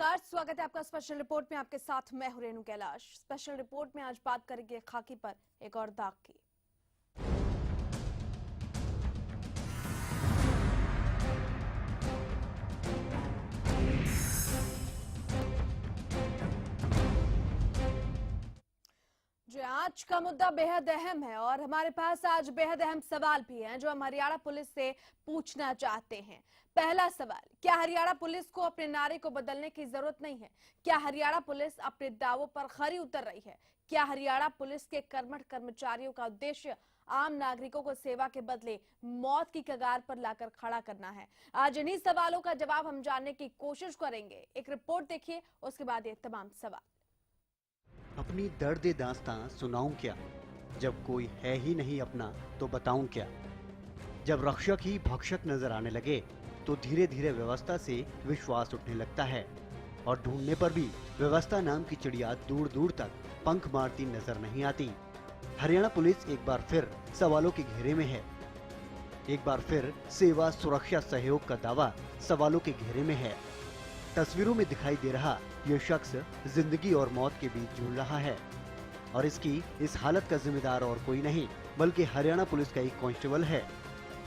नमस्कार, स्वागत है आपका स्पेशल रिपोर्ट में। आपके साथ मैं हूं रेणु कैलाश। स्पेशल रिपोर्ट में आज बात करेंगे खाकी पर एक और दाग की। जी, आज का मुद्दा बेहद अहम है और हमारे पास आज बेहद अहम सवाल भी हैं जो हम हरियाणा पुलिस से पूछना चाहते हैं। पहला सवाल, क्या हरियाणा पुलिस को अपने नारे को बदलने की जरूरत नहीं है? क्या हरियाणा पुलिस अपने दावों पर खरी उतर रही है? क्या हरियाणा पुलिस के कर्मठ कर्मचारियों का उद्देश्य आम नागरिकों को सेवा के बदले मौत की कगार पर लाकर खड़ा करना है? आज इन्हीं सवालों का जवाब हम जानने की कोशिश करेंगे। एक रिपोर्ट देखिए, उसके बाद ये तमाम सवाल। अपनी दर्द दास्तां सुनाऊं क्या, जब कोई है ही नहीं अपना तो बताऊं क्या। जब रक्षक ही भक्षक नजर आने लगे तो धीरे धीरे व्यवस्था से विश्वास उठने लगता है और ढूंढने पर भी व्यवस्था नाम की चिड़िया दूर दूर तक पंख मारती नजर नहीं आती। हरियाणा पुलिस एक बार फिर सवालों के घेरे में है। एक बार फिर सेवा सुरक्षा सहयोग का दावा सवालों के घेरे में है। तस्वीरों में दिखाई दे रहा ये शख्स जिंदगी और मौत के बीच झूल रहा है और इसकी इस हालत का जिम्मेदार और कोई नहीं बल्कि हरियाणा पुलिस का एक कांस्टेबल है।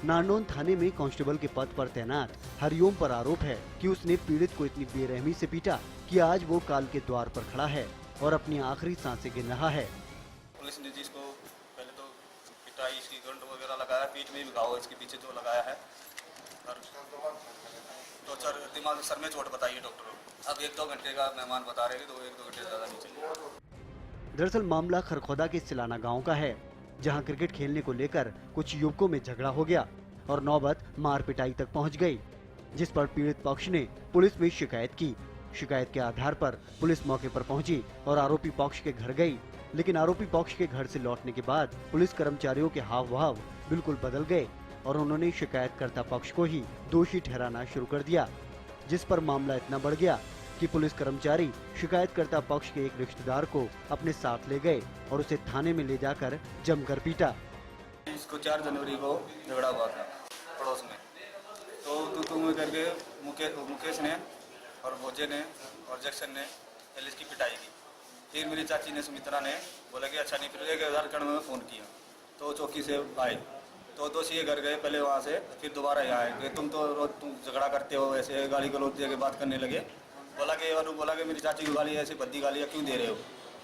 नारनौल थाने में कांस्टेबल के पद पर तैनात हरिओम पर आरोप है कि उसने पीड़ित को इतनी बेरहमी से पीटा कि आज वो काल के द्वार पर खड़ा है और अपनी आखिरी सांसें गिन रहा है। पुलिस ने जिसको पहले तो पिटाई, इसकी गंड वगैरह लगाया, पीठ में भी घाव इसके पीछे जो लगाया है और तो दिमाग सर में चोट बताई है डॉक्टरों। अब 1-2 घंटे का मेहमान बता रहे थे तो 1-2 घंटे ज्यादा नहीं चलेगा। दरअसल मामला खरखोदा के सिलाना गांव का है, जहां क्रिकेट खेलने को लेकर कुछ युवकों में झगड़ा हो गया और नौबत मार पिटाई तक पहुंच गई, जिस पर पीड़ित पक्ष ने पुलिस में शिकायत की। शिकायत के आधार पर पुलिस मौके पर पहुंची और आरोपी पक्ष के घर गई, लेकिन आरोपी पक्ष के घर से लौटने के बाद पुलिस कर्मचारियों के हाव भाव बिल्कुल बदल गए और उन्होंने शिकायतकर्ता पक्ष को ही दोषी ठहराना शुरू कर दिया, जिस पर मामला इतना बढ़ गया कि पुलिस कर्मचारी शिकायतकर्ता पक्ष के एक रिश्तेदार को अपने साथ ले गए और उसे थाने में ले जाकर जमकर पीटा। इसको 4 जनवरी को झगड़ा हुआ था पड़ोस में, तो तू में करके मुकेश ने और भोजे ने और जैक्सन ने पहले इसकी पिटाई की। फिर मेरी चाची ने सुमित्रा ने बोला कि अच्छा नहीं, फिर 1000 कण में फ़ोन किया तो चौकी से आए तो दोषी ये घर गए पहले वहाँ से, फिर दोबारा यहाँ आए। तुम तो रोज तुम झगड़ा करते हो, ऐसे गाली गलौज दे के बात करने लगे। बोला कि मेरी चाची की गाली ऐसी भद्दी गालियाँ क्यों दे रहे हो?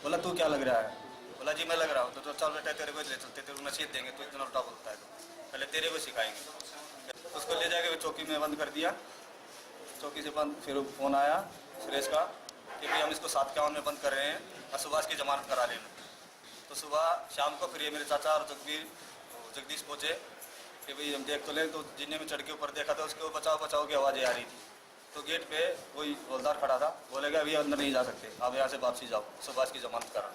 बोला तू क्या लग रहा है? बोला जी मैं लग रहा हूँ। तो चल बेटा तेरे को ले चलते, तेरे को नसीहत देंगे, तो इतना उल्टा बोलता है तो पहले तेरे को सिखाएंगे। उसको ले जाके चौकी में बंद कर दिया। चौकी से बंद, फिर फ़ोन आया सुरेश का कि भाई हम इसको 751 में बंद कर रहे हैं और सुबह की जमानत करा लेना। तो सुबह शाम को फिर ये मेरे चाचा और जगदीश पहुँचे कि भाई हम देख तो लें। तो जिन्ने में चढ़ के ऊपर देखा था उसको बचाओ बचाओ की आवाज़ें आ रही थी। तो गेट पे कोई हवलदार खड़ा था, बोलेगा अभी अंदर नहीं जा सकते, आप यहाँ से वापसी जाओ, सुबह की जमानत करा।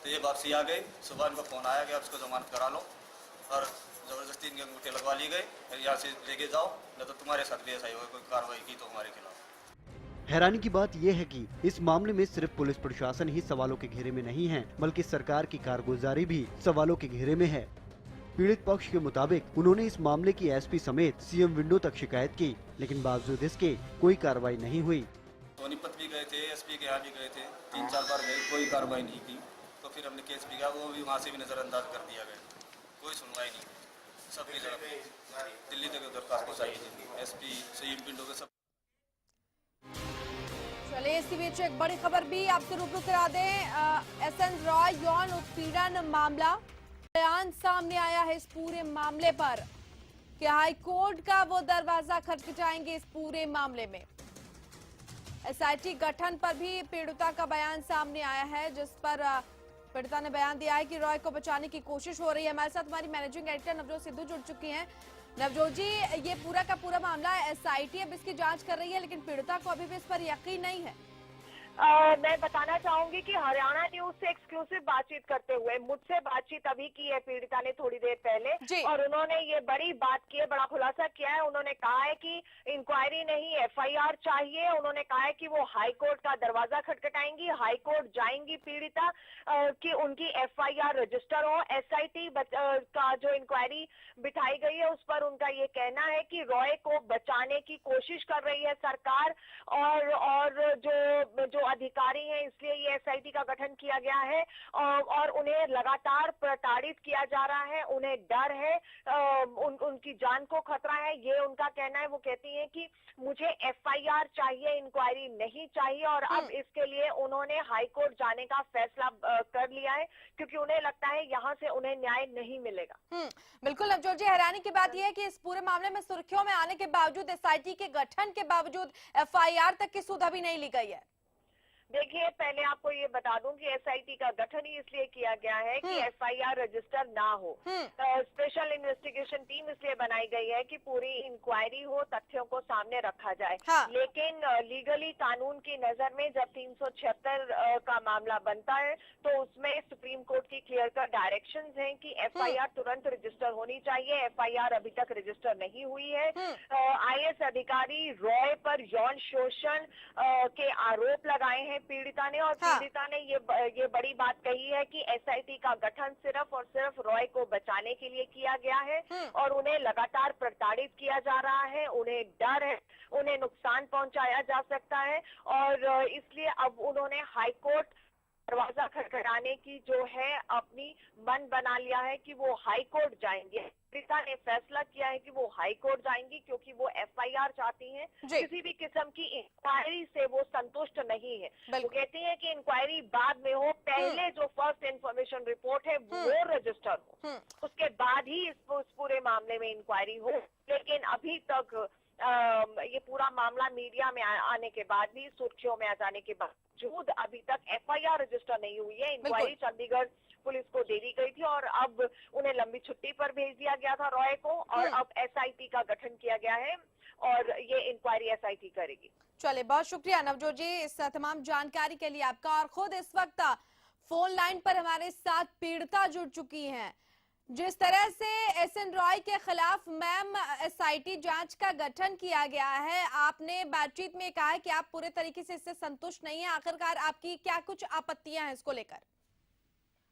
तो ये वापसी आ गई। सुबह इनको फ़ोन आया कि आप इसको जमानत करा लो और ज़बरदस्ती इनके अंगूठे लगवा ली गई, यहाँ से लेके जाओ, नहीं तो तुम्हारे साथ भी ऐसा ही होगा, कोई कार्रवाई की तो हमारे खिलाफ। हैरानी की बात यह है कि इस मामले में सिर्फ पुलिस प्रशासन ही सवालों के घेरे में नहीं है, बल्कि सरकार की कारगुजारी भी सवालों के घेरे में है। पीड़ित पक्ष के मुताबिक उन्होंने इस मामले की एसपी समेत सीएम विंडो तक शिकायत की, लेकिन बावजूद इसके कोई कार्रवाई नहीं हुई। सोनीपत भी गए थे, एसपी के यहाँ भी गए थे, 3-4 बार गए, कोई कार्रवाई नहीं की। तो फिर हमने केस भी किया, वो भी वहाँ से भी नज़रअंदाज कर दिया गया, कोई सुनवाई नहीं। सबकी जगह दिल्ली तक दरखास्त पहुँचाई थी, एसपी सीएम विंडो के सब। चलिए, इसी बीच एक बड़ी खबर भी आपसे रूबरू करा दें। SN रॉय यौन उत्पीड़न मामला, बयान सामने आया है इस पूरे मामले पर। क्या हाईकोर्ट का वो दरवाजा खटखटाएंगे इस पूरे मामले में? SIT गठन पर भी पीड़िता का बयान सामने आया है, जिस पर पीड़िता ने बयान दिया है कि रॉय को बचाने की कोशिश हो रही है। हमारे साथ हमारी मैनेजिंग एडिटर नवजोत सिद्धू जुड़ चुकी हैं। नवजोत जी, ये पूरा का पूरा मामला SIT अब इसकी जांच कर रही है, लेकिन पीड़िता को अभी भी इस पर यकीन नहीं है। मैं बताना चाहूंगी कि हरियाणा न्यूज से एक्सक्लूसिव बातचीत करते हुए मुझसे बातचीत अभी की है पीड़िता ने थोड़ी देर पहले, और उन्होंने ये बड़ी बात की है, बड़ा खुलासा किया है। उन्होंने कहा है कि इंक्वायरी नहीं एफआईआर चाहिए। उन्होंने कहा है कि वो हाई कोर्ट का दरवाजा खटखटाएंगी, हाई कोर्ट जाएंगी पीड़िता कि उनकी एफआईआर रजिस्टर हो। एसआईटी का जो इंक्वायरी बिठाई गई है उस पर उनका ये कहना है कि रॉय को बचाने की कोशिश कर रही है सरकार, और जो अधिकारी हैं, इसलिए ये एसआईटी का गठन किया गया है, और उन्हें लगातार प्रताड़ित किया जा रहा है, उन्हें डर है, उनकी जान को खतरा है, ये उनका कहना है। वो कहती हैं कि मुझे एफआईआर चाहिए, इंक्वायरी नहीं चाहिए, और अब इसके लिए उन्होंने हाई कोर्ट जाने का फैसला कर लिया है, क्योंकि उन्हें लगता है यहाँ से उन्हें न्याय नहीं मिलेगा। बिल्कुल नवजोत जी, हैरानी की बात यह है कि इस पूरे मामले में सुर्खियों में आने के बावजूद, एसआईटी के गठन के बावजूद एफआईआर तक की सुध अभी नहीं ली गई है। देखिए, पहले आपको ये बता दूं कि एसआईटी का गठन ही इसलिए किया गया है कि एफआईआर रजिस्टर ना हो। स्पेशल इन्वेस्टिगेशन टीम इसलिए बनाई गई है कि पूरी इंक्वायरी हो, तथ्यों को सामने रखा जाए। लेकिन लीगली कानून की नजर में जब 376 का मामला बनता है तो उसमें सुप्रीम कोर्ट की क्लियर कट डायरेक्शंस हैं कि एफआईआर तुरंत रजिस्टर होनी चाहिए। एफआईआर अभी तक रजिस्टर नहीं हुई है। आईएएस अधिकारी रॉय पर यौन शोषण के आरोप लगाए हैं पीड़िता ने, और पीड़िता ने ये बड़ी बात कही है कि एसआईटी का गठन सिर्फ और सिर्फ रॉय को बचाने के लिए किया गया है, और उन्हें लगातार प्रताड़ित किया जा रहा है, उन्हें डर है, उन्हें नुकसान पहुंचाया जा सकता है, और इसलिए अब उन्होंने हाई कोर्ट दरवाजा खटखटाने की जो है अपनी मन बना लिया है कि वो हाई कोर्ट जाएंगे। पीड़िता ने फैसला किया है कि वो हाई कोर्ट जाएंगी, क्योंकि वो एफआईआर चाहती हैं। किसी भी किस्म की इंक्वायरी से वो संतुष्ट नहीं है। वो कहती हैं कि इंक्वायरी बाद में हो, पहले जो फर्स्ट इंफॉर्मेशन रिपोर्ट है वो रजिस्टर हो, उसके बाद ही इस पूरे मामले में इंक्वायरी हो। लेकिन अभी तक ये पूरा मामला मीडिया में आने के बाद भी, सुर्खियों में आ जाने के बावजूद अभी तक एफआईआर रजिस्टर नहीं हुई है। इंक्वायरी चंडीगढ़ पुलिस को दे दी गई थी, और अब उन्हें लंबी छुट्टी पर भेज दिया गया था रॉय को, और अब एसआईटी का गठन किया गया है, और ये इंक्वायरी एसआईटी करेगी। चलिए, बहुत शुक्रिया नवजोत जी इस तमाम जानकारी के लिए आपका। और खुद इस वक्त फोन लाइन पर हमारे साथ पीड़िता जुड़ चुकी हैं। जिस तरह से एसएन रॉय के खिलाफ मैम एसआईटी जांच का गठन किया गया है, आपने बातचीत में कहा है कि आप पूरे तरीके से इससे संतुष्ट नहीं है। आखिरकार आपकी क्या कुछ आपत्तियां हैं इसको लेकर?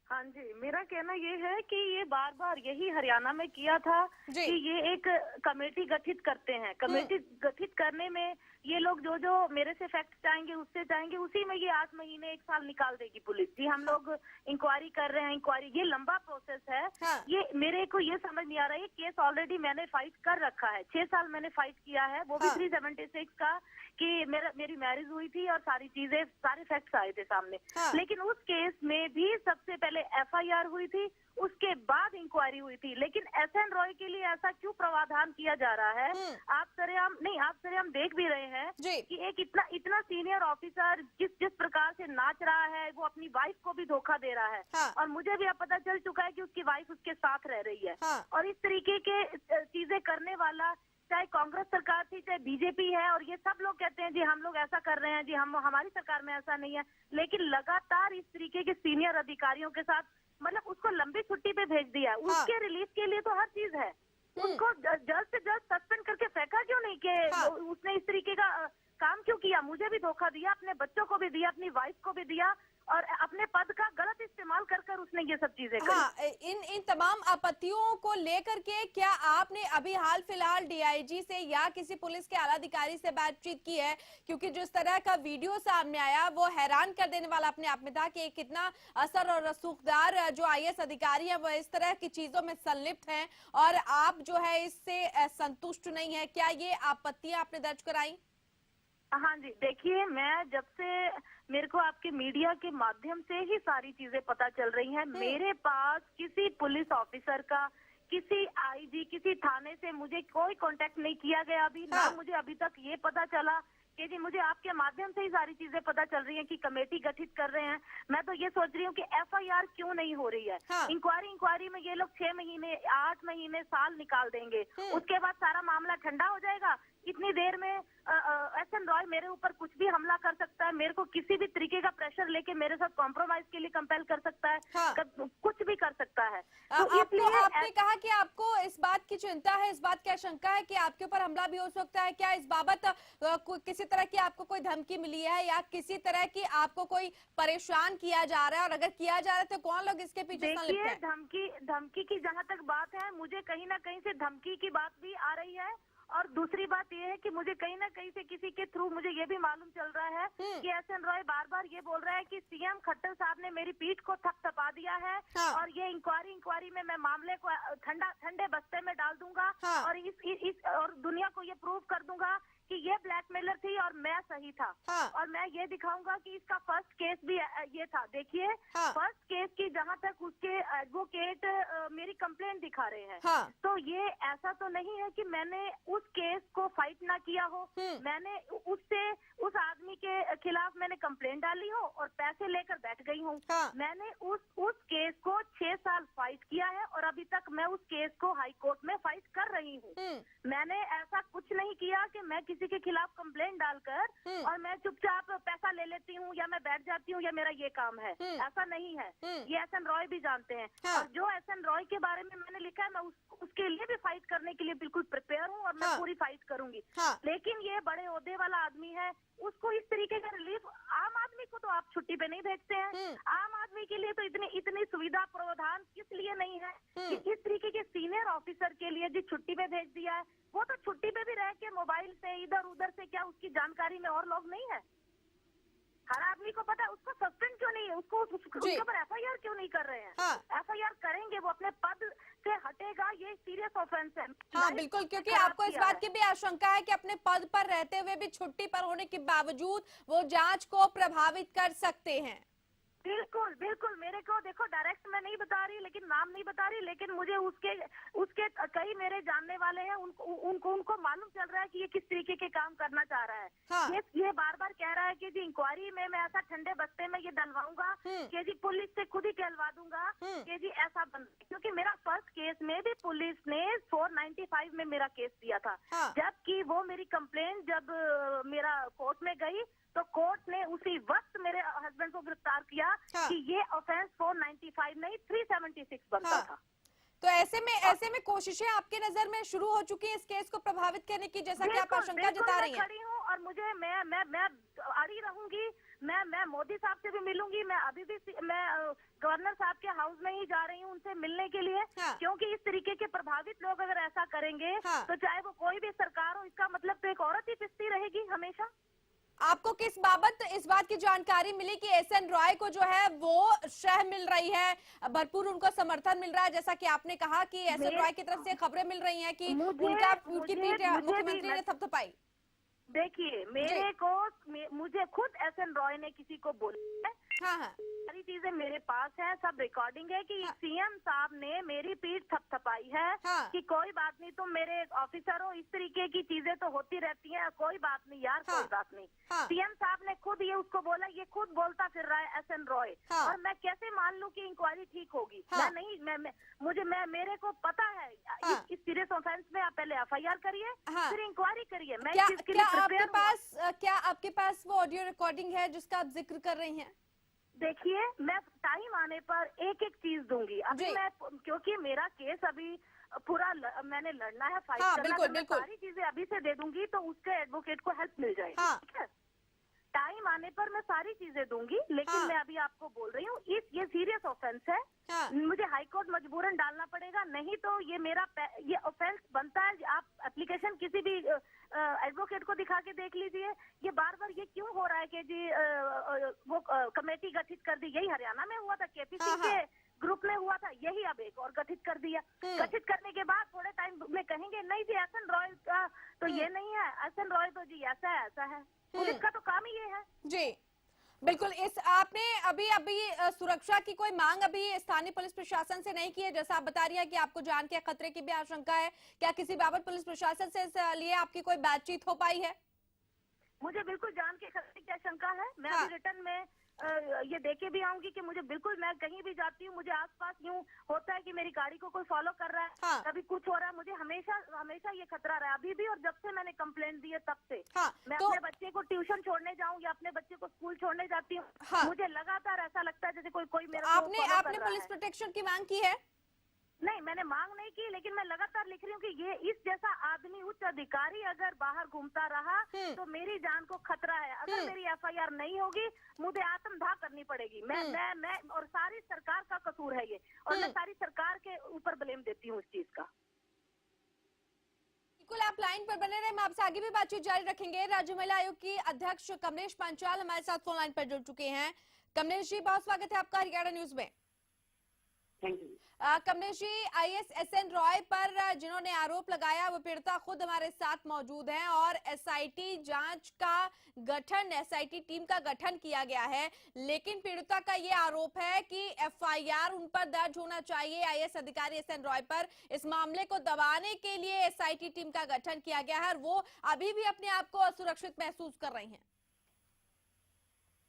हाँ जी, मेरा कहना ये है कि ये बार बार यही हरियाणा में किया था कि ये एक कमेटी गठित करते हैं। कमेटी गठित करने में ये लोग जो मेरे से फैक्ट चाहेंगे, उससे चाहेंगे, उसी में ये 8 महीने 1 साल निकाल देगी पुलिस। जी, हम लोग इंक्वायरी कर रहे हैं, इंक्वायरी, ये लंबा प्रोसेस है। ये मेरे को ये समझ नहीं आ रहा है। केस ऑलरेडी मैंने फाइट कर रखा है, 6 साल मैंने फाइट किया है, वो भी 376 का, कि मेरी मैरिज हुई थी और सारी चीजें, सारे फैक्ट्स आए थे सामने। लेकिन उस केस में भी सबसे पहले एफआईआर हुई थी, उसके बाद इंक्वायरी हुई थी। लेकिन एसएन रॉय के लिए ऐसा क्यों प्रावधान किया जा रहा है? आप सरेआम देख भी रहे हैं कि एक इतना सीनियर ऑफिसर जिस प्रकार से नाच रहा है, वो अपनी वाइफ को भी धोखा दे रहा है। और मुझे भी अब पता चल चुका है कि उसकी वाइफ उसके साथ रह रही है। और इस तरीके के चीजें करने वाला, चाहे कांग्रेस सरकार थी, चाहे बीजेपी है, और ये सब लोग कहते हैं जी हम लोग ऐसा कर रहे हैं, जी हमारी सरकार में ऐसा नहीं है। लेकिन लगातार इस तरीके के सीनियर अधिकारियों के साथ, मतलब उसको लंबी छुट्टी पे भेज दिया। उसके रिलीज के लिए तो हर चीज है। उसको जल्द से जल्द सस्पेंड करके फेंका क्यों नहीं कि उसने इस तरीके का काम क्यों किया? मुझे भी धोखा दिया, अपने बच्चों को भी दिया, अपनी वाइफ को भी दिया, और अपने पद का गलत इस्तेमाल कर उसने ये सब चीजें करी। इन तमाम आपत्तियों को लेकर के क्या आपने अभी हाल फिलहाल डीआईजी से या किसी पुलिस के आला अधिकारी से बातचीत की है? क्योंकि जिस तरह का वीडियो सामने आया वो हैरान कर देने वाला अपने आप में था कि कितना असर और रसूखदार जो आईएएस अधिकारी है वो इस तरह की चीजों में संलिप्त हैं, और आप जो है इससे संतुष्ट नहीं है। क्या ये आपत्तियां आपने दर्ज कराई? हाँ जी, देखिए, मैं जब से मेरे को आपके मीडिया के माध्यम से ही सारी चीजें पता चल रही हैं, मेरे पास किसी पुलिस ऑफिसर का, किसी आईजी, किसी थाने से मुझे कोई कांटेक्ट नहीं किया गया अभी। ना मुझे अभी तक ये पता चला कि जी मुझे आपके माध्यम से ही सारी चीजें पता चल रही हैं कि कमेटी गठित कर रहे हैं। मैं तो ये सोच रही हूँ कि एफआईआर क्यों नहीं हो रही है? इंक्वायरी में ये लोग 6 महीने, 8 महीने, साल निकाल देंगे। उसके बाद सारा मामला ठंडा हो जाएगा, इतनी देर में एसएन रॉय मेरे ऊपर कुछ भी हमला कर सकता है, मेरे को किसी भी तरीके का प्रेशर लेके मेरे साथ कॉम्प्रोमाइज के लिए कंपेल कर सकता है, हाँ। कुछ भी कर सकता है। तो आपने कहा कि आपको इस बात की चिंता है, इस बात की आशंका है कि आपके ऊपर हमला भी हो सकता है। क्या इस बाबत किसी तरह की आपको कोई धमकी मिली है या किसी तरह की आपको कोई परेशान किया जा रहा है, और अगर किया जा रहा है तो कौन लोग इसके पीछे संलिप्त देखिए, हैं? धमकी की जहाँ तक बात है, मुझे कहीं ना कहीं से धमकी की बात भी आ रही है, और दूसरी बात ये है कि मुझे कहीं ना कहीं से किसी के थ्रू मुझे ये भी मालूम चल रहा है कि एसएन रॉय बार बार ये बोल रहा है कि सीएम खट्टर साहब ने मेरी पीठ को थपथपा दिया है, हाँ। और ये इंक्वायरी में मैं मामले को ठंडे बस्ते में डाल दूंगा, हाँ। और और दुनिया को ये प्रूव कर दूंगा कि ये ब्लैकमेलर थी और मैं सही था, हाँ। और मैं ये दिखाऊंगा कि इसका फर्स्ट केस भी ये था। देखिए, हाँ। फर्स्ट केस की जहाँ तक उसके एडवोकेट मेरी कंप्लेंट दिखा रहे हैं, हाँ। तो ये ऐसा तो नहीं है कि मैंने उस केस को फाइट ना किया हो, मैंने उस आदमी के खिलाफ मैंने कंप्लेंट डाली हो और पैसे लेकर बैठ गई हूँ। हाँ। मैंने उस केस को 6 साल फाइट किया है, और अभी तक मैं उस केस को हाई कोर्ट में फाइट कर रही हूँ। मैंने ऐसा कुछ नहीं किया कि मैं किसी के खिलाफ कंप्लेंट डालकर और मैं चुपचाप पैसा ले लेती हूँ या मैं बैठ जाती हूँ या मेरा ये काम है, ऐसा नहीं है। ये एसएन रॉय भी जानते हैं, हाँ। और जो एसएन रॉय के बारे में मैंने लिखा है, मैं उसके लिए भी फाइट करने के लिए बिल्कुल प्रिपेयर हूँ, और मैं हाँ। पूरी फाइट करूंगी। हाँ। लेकिन ये बड़े ओहदे वाला आदमी है, उसको इस तरीके का रिलीफ, आम आदमी को तो आप छुट्टी पे नहीं भेजते हैं। आम आदमी के लिए तो इतनी सुविधा प्रावधान किस लिए नहीं है कि इस तरीके के सीनियर ऑफिसर के लिए जो छुट्टी पे भेज दिया है, वो तो छुट्टी पे भी रह के मोबाइल से इधर उधर से, क्या उसकी जानकारी में और लोग नहीं है? हर आदमी को पता है, उसको सस्पेंड क्यों नहीं है, उसके ऊपर एफआईआर क्यों नहीं कर रहे हैं? हाँ। एफआईआर करेंगे, वो अपने पद से हटेगा, ये सीरियस ऑफेंस है। हाँ बिल्कुल, क्योंकि आपको इस बात की भी आशंका है कि अपने पद पर रहते हुए भी छुट्टी पर होने के बावजूद वो जांच को प्रभावित कर सकते हैं। बिल्कुल बिल्कुल, मेरे को देखो, डायरेक्ट मैं नहीं बता रही, लेकिन नाम नहीं बता रही, लेकिन मुझे उसके कई मेरे जानने वाले हैं, उनको मालूम चल रहा है कि ये किस तरीके के काम करना चाह रहा है। हाँ। ये बार बार कह रहा है कि जी इंक्वायरी में मैं ऐसा ठंडे बस्ते में ये डलवाऊंगा कि जी पुलिस से खुद ही कहलवा दूंगा कि जी ऐसा बन, क्योंकि मेरा फर्स्ट केस में भी पुलिस ने 495 में मेरा केस दिया था। हाँ। जबकि वो मेरी कंप्लेंट जब मेरा कोर्ट में गई, तो कोर्ट ने उसी वक्त मेरे हस्बैंड को गिरफ्तार किया। हाँ। कि ये ऑफेंस 495 नहीं 376 बनता हाँ। था। तो ऐसे में कोशिशें आपके नजर में शुरू हो चुकी है इस केस को प्रभावित करने की, जैसा कि आप आशंका जता रही हैं। खड़ी हूँ, और मुझे मैं अड़ी रहूंगी। मैं मोदी साहब से भी मिलूंगी, मैं अभी भी मैं गवर्नर साहब के हाउस में ही जा रही हूँ उनसे मिलने के लिए। हाँ। क्योंकि इस तरीके के प्रभावित लोग अगर ऐसा करेंगे, हाँ। तो चाहे वो कोई भी सरकार हो, इसका मतलब तो एक औरत ही पिसती रहेगी हमेशा। आपको किस बाबत इस बात की जानकारी मिली कि एसएन रॉय को जो है वो शह मिल रही है, भरपूर उनको समर्थन मिल रहा है, जैसा कि आपने कहा कि एसएन रॉय की तरफ से खबरें मिल रही हैं कि उनकी पीठ मुख्यमंत्री ने थपथपाई? देखिए, मुझे खुद एसएन रॉय ने किसी को बोला है, हाँ हाँ, सारी चीजें मेरे पास है, सब रिकॉर्डिंग है कि हाँ। सीएम साहब ने मेरी पीठ थपथपाई है। हाँ। कि कोई बात नहीं, तुम मेरे ऑफिसर हो, इस तरीके की चीजें तो होती रहती हैं, कोई बात नहीं यार, हाँ। कोई बात नहीं। हाँ। सीएम साहब ने खुद ये उसको बोला, ये खुद बोलता फिर रहा है एसएन रॉय। हाँ। और मैं कैसे मान लूं कि इंक्वायरी ठीक होगी? हाँ। मेरे को पता है। हाँ। इस सीरियस ऑफेंस में आप पहले एफआईआर करिए, हाँ। फिर इंक्वायरी करिए। मैं क्या इस चीज के लिए प्रिपेयर हूं। क्या आपके पास वो ऑडियो रिकॉर्डिंग है जिसका आप जिक्र कर रही हैं? देखिए, मैं टाइम आने पर एक एक चीज दूंगी। अभी मैं, क्योंकि मेरा केस अभी पूरा मैंने लड़ना है, फाइट हाँ, करना, बिल्कुल, तो मैं बिल्कुल। सारी चीजें अभी से दे दूंगी, तो उसके एडवोकेट को हेल्प मिल जाएगी। हाँ। ठीक है, टाइम आने पर मैं सारी चीजें दूंगी, लेकिन हाँ। मैं अभी आपको बोल रही हूँ, ये सीरियस ऑफेंस है। हाँ। मुझे हाई कोर्ट मजबूरन डालना पड़ेगा, नहीं तो ये ऑफेंस बनता है। आप एप्लीकेशन किसी भी एडवोकेट को दिखा के देख लीजिए। ये बार बार ये क्यों हो रहा है कि जी वो कमेटी गठित कर दी, यही हरियाणा में हुआ था, केपीसी हाँ, हाँ। के ग्रुप में हुआ था, यही अब एक और गठित कर दिया। गठित करने के बाद थोड़े टाइम में कहेंगे नहीं जी एसएन रॉय का तो ये नहीं है, एसएन रॉय तो जी ऐसा है। पुलिस का तो काम ही ये है। जी बिल्कुल। इस आपने अभी सुरक्षा की कोई मांग अभी स्थानीय पुलिस प्रशासन से नहीं की है, जैसा आप बता रही है कि आपको जान के खतरे की भी आशंका है। क्या किसी बाबत पुलिस प्रशासन से इस लिए आपकी कोई बातचीत हो पाई है? मुझे बिल्कुल जान के खतरे की आशंका है। मैं हाँ। अभी रिटर्न में ये देखे भी आऊंगी कि मुझे बिल्कुल, मैं कहीं भी जाती हूँ मुझे आसपास यूं होता है कि मेरी गाड़ी को कोई फॉलो कर रहा है। हाँ। कभी कुछ हो रहा है, मुझे हमेशा हमेशा ये खतरा रहा अभी भी, और जब से मैंने कंप्लेंट दी है तब से। हाँ, मैं तो अपने बच्चे को ट्यूशन छोड़ने जाऊँ या अपने बच्चे को स्कूल छोड़ने जाती हूँ, हाँ। मुझे लगातार ऐसा लगता है जैसे कोई मेरे को आपने follow कर आपने रहा पुलिस है। प्रोटेक्शन की मांग की है? नहीं, मैंने मांग नहीं की, लेकिन मैं लगातार लिख रही हूँ कि ये इस जैसा आदमी, उच्च अधिकारी अगर बाहर घूमता रहा तो मेरी जान को खतरा है। अगर मेरी एफआईआर नहीं होगी, मुझे आत्मदाह करनी पड़ेगी। मैं और सारी सरकार का कसूर है ये, और मैं सारी सरकार के ऊपर ब्लेम देती हूँ इस चीज का। बिल्कुल, आप लाइन पर बने रहे, हम आपसे आगे भी बातचीत जारी रखेंगे। राज्य महिला आयोग की अध्यक्ष कमलेश पांचाल हमारे साथ फोन लाइन पर जुड़ चुके हैं। कमलेश जी, बहुत स्वागत है आपका हरियाणा न्यूज में। Thank you. Kamlesh ji, IAS SN Roy पर जिन्होंने आरोप लगाया वो पीड़िता खुद हमारे साथ मौजूद हैं और एसआईटी जांच का गठन, एसआईटी टीम का गठन किया गया है, लेकिन पीड़िता का ये आरोप है कि एफआईआर उन पर दर्ज होना चाहिए, आईएएस अधिकारी एसएन रॉय पर। इस मामले को दबाने के लिए एसआईटी टीम का गठन किया गया है और वो अभी भी अपने आप को असुरक्षित महसूस कर रही हैं।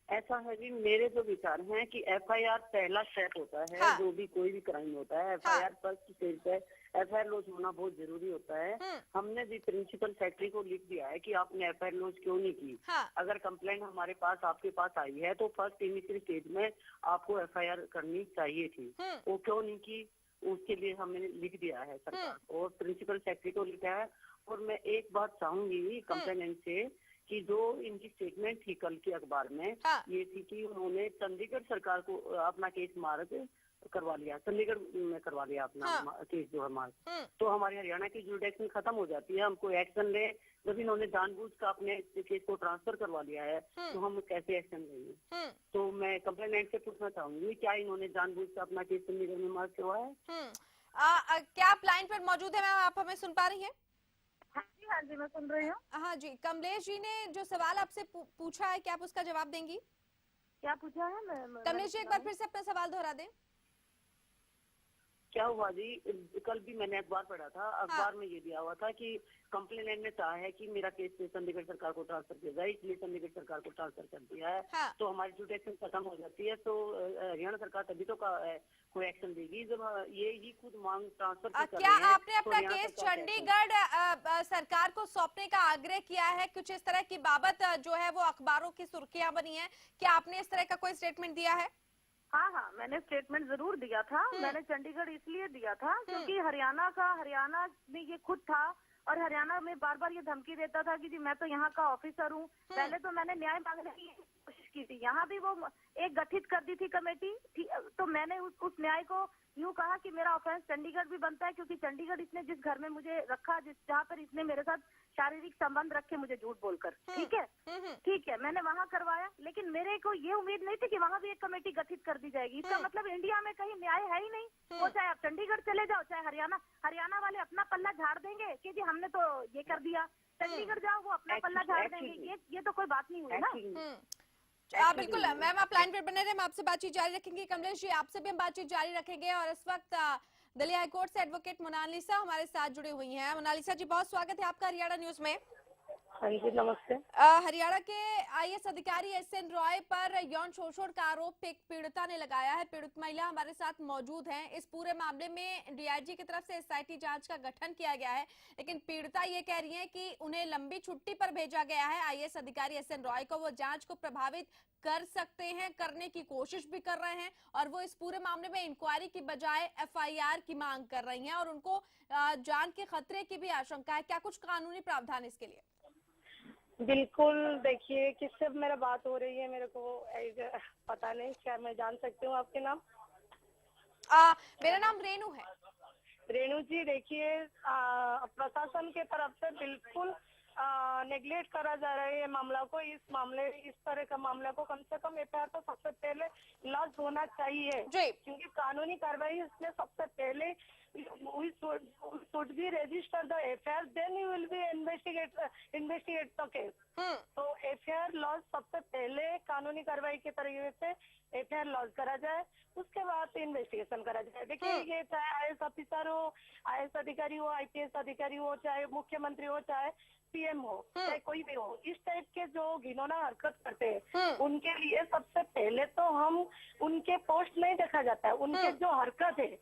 ऐसा है जी, मेरे जो विचार हैं कि एफआईआर पहला स्टेप होता है। हाँ। जो भी कोई भी क्राइम होता है, एफआईआर फर्स्ट स्टेज पे एफआईआर लॉन्च होना बहुत जरूरी होता है। हमने भी प्रिंसिपल सेक्रेटरी को लिख दिया है कि आपने एफआईआर लॉन्च क्यों नहीं की। हाँ। अगर कंप्लेंट हमारे पास आपके पास आई है तो फर्स्ट इनिशियल स्टेज में आपको एफआईआर करनी चाहिए थी, वो क्यों नहीं की, उसके लिए हमने लिख दिया है सरकार को और प्रिंसिपल सेक्रेटरी को लिखा है। और मैं एक बात चाहूंगी कंप्लेनेंट से कि जो इनकी स्टेटमेंट थी कल के अखबार में, हाँ। ये थी कि उन्होंने चंडीगढ़ सरकार को अपना केस मार्क करवा लिया, चंडीगढ़ में करवा लिया अपना केस जो है मार्क। तो हमारी हरियाणा की जुडिक्शन खत्म हो जाती है, हम कोई एक्शन ले। जब इन्होंने जानबूझ का अपने केस को ट्रांसफर करवा लिया है तो हम कैसे एक्शन लेंगे। तो मैं कंप्लेनेंट से पूछना चाहूंगी, क्या इन्होंने जानबूझ का अपना केस चंडीगढ़ में मार्क करवाया है? क्या आप लाइन पर मौजूद है मैम, आप हमें सुन पा रही हैं? हाँ जी, मैं सुन रही हूँ। हाँ जी, कमलेश जी ने जो सवाल आपसे पूछा है, क्या आप उसका जवाब देंगी? क्या पूछा है? कमलेश जी, एक बार फिर से अपना सवाल दोहरा दें। क्या हुआ जी, कल भी मैंने अखबार पढ़ा था, अखबार में ये दिया हुआ था कि कंप्लेनेंट ने चाहा है कि मेरा केस चंडीगढ़ सरकार को ट्रांसफर किया जाए, इसलिए चंडीगढ़ सरकार को ट्रांसफर कर दिया है। हाँ। तो हमारी जुडिक्शन खत्म हो जाती है, तो हरियाणा सरकार तभी तो कोई एक्शन देगी जब ये ही खुद मांग ट्रांसफर की कर क्या रही है। आपने अपना केस चंडीगढ़ सरकार को सौंपने का आग्रह किया है? कुछ इस तरह की बाबत जो है वो अखबारों की सुर्खियां बनी है, क्या आपने इस तरह का कोई स्टेटमेंट दिया है? हाँ, मैंने स्टेटमेंट जरूर दिया था। मैंने चंडीगढ़ इसलिए दिया था क्योंकि हरियाणा में ये खुद था और हरियाणा में बार बार ये धमकी देता था कि जी मैं तो यहाँ का ऑफिसर हूँ। पहले तो मैंने न्याय मांगने की कोशिश की थी, यहाँ भी वो एक गठित कर दी थी कमेटी, तो मैंने उस न्याय को यूँ कहा कि मेरा ऑफेंस चंडीगढ़ भी बनता है क्योंकि चंडीगढ़ इसने जिस घर में मुझे रखा, जहाँ पर इसने मेरे साथ शारीरिक संबंध रखे मुझे झूठ बोलकर, ठीक है, मैंने वहाँ करवाया। लेकिन मेरे को ये उम्मीद नहीं थी कि वहाँ भी एक कमेटी गठित कर दी जाएगी। इसका मतलब इंडिया में कहीं न्याय है ही नहीं। वो चाहे आप चंडीगढ़ चले जाओ, चाहे हरियाणा वाले अपना पल्ला झाड़ देंगे कि जी हमने तो ये कर दिया, चंडीगढ़ जाओ वो अपना पल्ला झाड़ देंगे। ये तो कोई बात नहीं हुई ना। बिल्कुल मैम, आप लाइन पर बने रहे, हम आपसे बातचीत जारी रखेंगे। कमलेश जी, आपसे भी हम बातचीत जारी रखेंगे और इस वक्त दिल्ली हाईकोर्ट से एडवोकेट मोनालिसा हमारे साथ जुड़ी हुई हैं। मोनालिसा जी, बहुत स्वागत है आपका हरियाणा न्यूज में। हाँ जी, नमस्ते। हरियाणा के आईएएस अधिकारी एसएन रॉय पर यौन शोषण का आरोप एक पीड़िता ने लगाया है। पीड़ित महिला हमारे साथ मौजूद हैं। इस पूरे मामले में डीआईजी की तरफ से एसआईटी जांच का गठन किया गया है, लेकिन पीड़िता ये कह रही है कि उन्हें लंबी छुट्टी पर भेजा गया है आईएएस अधिकारी एसएन रॉय को। वो जांच को प्रभावित कर सकते हैं, करने की कोशिश भी कर रहे हैं और वो इस पूरे मामले में इंक्वायरी की बजाय एफआईआर की मांग कर रही हैं और उनको जान के खतरे की भी आशंका है। क्या कुछ कानूनी प्रावधान इसके लिए? बिल्कुल, देखिए किससे मेरा बात हो रही है मेरे को पता नहीं, क्या मैं जान सकती हूँ आपके नाम? मेरा नाम रेणु है। रेणु जी, देखिए प्रशासन के तरफ से बिल्कुल नेग्लेक्ट करा जा रहा है ये मामला को। इस तरह का मामला को कम से कम एफआईआर तो सबसे पहले लॉन्च होना चाहिए, क्योंकि कानूनी कार्रवाई इसमें सबसे पहले we should be register the FIR, then you will be investigate the case. तो FIR लॉन्च सबसे पहले कानूनी कार्रवाई के तरीके से FIR लॉन्च करा जाए, उसके बाद इन्वेस्टिगेशन करा जाए। देखिए ये चाहे IAS ऑफिसर हो, IAS अधिकारी हो, IPS अधिकारी हो, चाहे मुख्यमंत्री हो, चाहे PM हो, चाहे कोई भी हो, इस टाइप के जो घिनौना हरकत करते हैं उनके लिए सबसे पहले तो हम उनके पोस्ट नहीं देखा जाता है, उनके जो हरकत है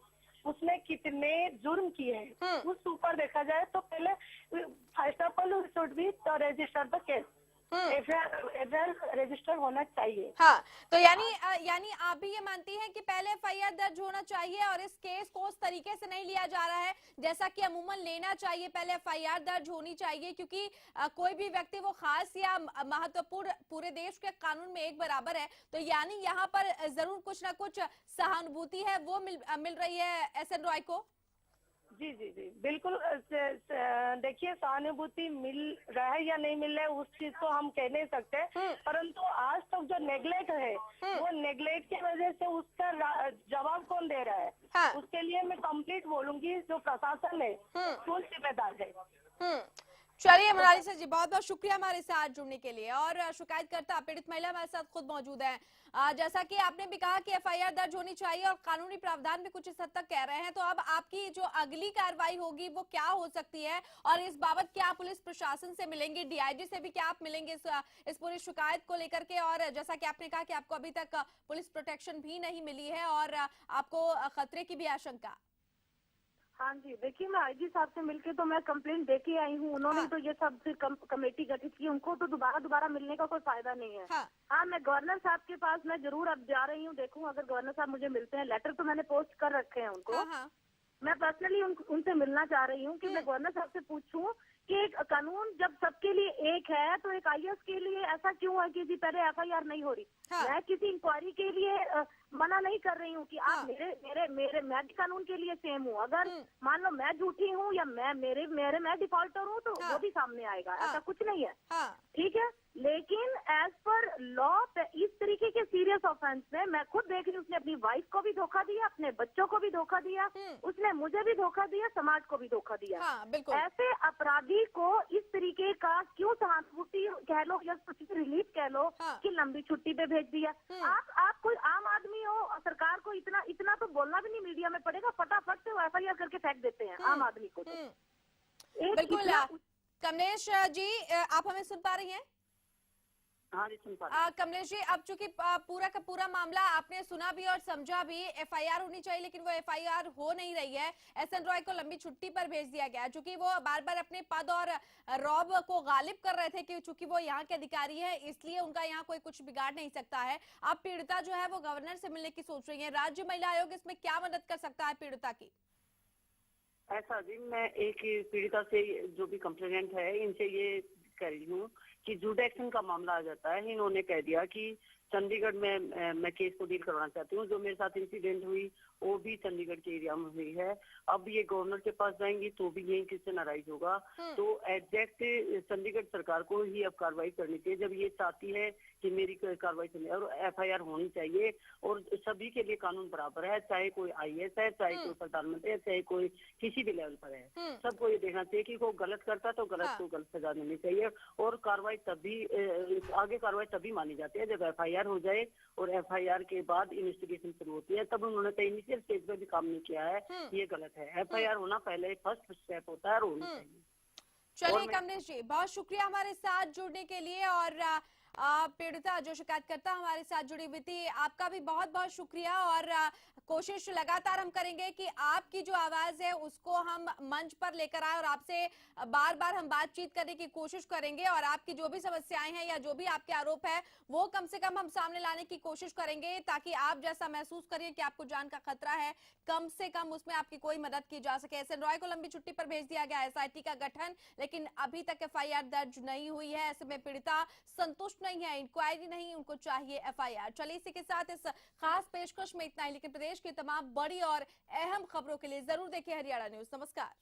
उसने कितने जुर्म किए हैं उस ऊपर देखा जाए। तो पहले first of all should be register the case, FIR register होना चाहिए। हाँ, तो यानी आप भी ये मानती हैं कि पहले FIR दर्ज होना चाहिए और इस केस को उस तरीके से नहीं लिया जा रहा है जैसा कि अमूमन लेना चाहिए, पहले FIR दर्ज होनी चाहिए, क्योंकि कोई भी व्यक्ति वो खास या महत्वपूर्ण पूरे देश के कानून में एक बराबर है। तो यानी यहाँ पर जरूर कुछ ना कुछ सहानुभूति है वो मिल रही है SN रॉय को। जी जी जी बिल्कुल। देखिए सहानुभूति मिल रहा है या नहीं मिल रहा है उस चीज को हम कह नहीं सकते, परंतु आज तक जो नेग्लेक्ट है वो नेग्लेक्ट की वजह से उसका जवाब कौन दे रहा है। हाँ। उसके लिए मैं कंप्लीट बोलूंगी जो प्रशासन है वो जिम्मेदार है। चलिए मोनालिसा जी, बहुत बहुत शुक्रिया हमारे साथ जुड़ने के लिए। और शिकायतकर्ता पीड़ित महिला हमारे साथ खुद मौजूद है। जैसा कि आपने भी कहा कि FIR दर्ज होनी चाहिए और कानूनी प्रावधान भी कुछ इस हद तक कह रहे हैं, तो अब आपकी जो अगली कार्रवाई होगी वो क्या हो सकती है और इस बाबत क्या आप पुलिस प्रशासन से मिलेंगे, DIG से भी क्या आप मिलेंगे इस पूरी शिकायत को लेकर के? और जैसा कि आपने कहा कि आपको अभी तक पुलिस प्रोटेक्शन भी नहीं मिली है और आपको खतरे की भी आशंका। हाँ जी, देखिए मैं IG साहब से मिलके तो मैं कंप्लेंट दे के आई हूँ। उन्होंने तो ये सब फिर कमेटी गठित की, उनको तो दोबारा मिलने का कोई फायदा नहीं है। हाँ, मैं गवर्नर साहब के पास मैं जरूर अब जा रही हूँ, देखूँ अगर गवर्नर साहब मुझे मिलते हैं। लेटर तो मैंने पोस्ट कर रखे हैं उनको। मैं पर्सनली उनसे मिलना चाह रही हूँ कि मैं गवर्नर साहब से पूछूं कि एक कानून जब सबके लिए एक है तो एक IAS के लिए ऐसा क्यों है कि जी पहले FIR नहीं हो रही। मैं किसी इंक्वायरी के लिए मना नहीं कर रही हूँ कि आप मैं भी कानून के लिए सेम हूँ। अगर मान लो मैं झूठी हूँ या मैं डिफॉल्टर हूँ तो वो भी सामने आएगा, ऐसा कुछ नहीं है। ठीक है, लेकिन एज पर लॉ इस तरीके के सीरियस ऑफेंस में मैं खुद देख रही हूँ, उसने अपनी वाइफ को भी धोखा दिया, अपने बच्चों को भी धोखा दिया, उसने मुझे भी धोखा दिया, समाज को भी धोखा दिया। ऐसे अपराधी को इस तरीके का क्यों सहानुभूति कह लो या रिलीफ कह लो कि लंबी छुट्टी पे भेज दिया। आप कोई आम आदमी हो, सरकार को इतना तो बोलना भी नहीं मीडिया में पड़ेगा, फटाफट से FIR करके फेंक देते हैं आम आदमी को। बिल्कुल। कमलेश जी, आप हमें सुन पा रही हैं? हाँ जी, सुन पा रही हूं। कमलेश जी, अब चूंकि पूरा का पूरा मामला आपने सुना भी और समझा भी, FIR होनी चाहिए लेकिन वो FIR हो नहीं रही है। SN रॉय को लंबी छुट्टी पर भेज दिया गया, चूंकि वो बार बार अपने पद और रौब को गालिब कर रहे थे कि चूंकि वो यहाँ के अधिकारी है इसलिए उनका यहाँ कोई कुछ बिगाड़ नहीं सकता है। अब पीड़िता जो है वो गवर्नर से मिलने की सोच रही है। राज्य महिला आयोग इसमें क्या मदद कर सकता है पीड़िता की? ऐसा जी, मैं एक पीड़िता से जो भी कंप्लेनेंट है इनसे ये कह रही हूँ कि जुडिक्शन का मामला आ जाता है। इन्होंने कह दिया कि चंडीगढ़ में मैं केस को डील करवाना चाहती हूँ, जो मेरे साथ इंसिडेंट हुई वो भी चंडीगढ़ के एरिया में हुई है। अब ये गवर्नर के पास जाएंगी तो भी यही क्वेश्चन अराइज होगा। तो एग्जैक्ट चंडीगढ़ सरकार को ही अब कार्रवाई करनी चाहिए जब ये चाहती है कि मेरी कार्रवाई चले और FIR होनी चाहिए। और सभी के लिए कानून बराबर है, चाहे कोई IAS है, चाहे कोई प्रधानमंत्री है, चाहे कोई किसी भी लेवल पर है। सबको ये देखना चाहिए कि कोई गलत करता तो गलत को गलत सजा देनी चाहिए। और कार्रवाई आगे कार्रवाई तभी मानी जाती है जब FIR हो जाए और FIR के बाद इन्वेस्टिगेशन शुरू होती है। तब उन्होंने तो इनिशियल स्टेज पे भी काम नहीं किया है, ये गलत है। FIR होना पहले फर्स्ट स्टेप होता है और होनी चाहिए। चलिए कमलेश जी, बहुत शुक्रिया हमारे साथ जुड़ने के लिए। और पीड़िता जो शिकायतकर्ता हमारे साथ जुड़ी हुई थी, आपका भी बहुत बहुत शुक्रिया। और कोशिश लगातार हम करेंगे कि आपकी जो आवाज है उसको हम मंच पर लेकर आए और आपसे बार बार हम बातचीत करने की कोशिश करेंगे और आपकी जो भी समस्याएं हैं या जो भी आपके आरोप है वो कम से कम हम सामने लाने की कोशिश करेंगे, ताकि आप जैसा महसूस करिए कि आपको जान का खतरा है, कम से कम उसमें आपकी कोई मदद की जा सके। SN रॉय को लंबी छुट्टी पर भेज दिया गया, SIT का गठन, लेकिन अभी तक FIR दर्ज नहीं हुई है। ऐसे में पीड़िता संतुष्ट नहीं है, इंक्वायरी नहीं, उनको चाहिए FIR। चलिए इसी के साथ इस खास पेशकश में इतना ही, लेकिन प्रदेश की तमाम बड़ी और अहम खबरों के लिए जरूर देखिए हरियाणा न्यूज। नमस्कार।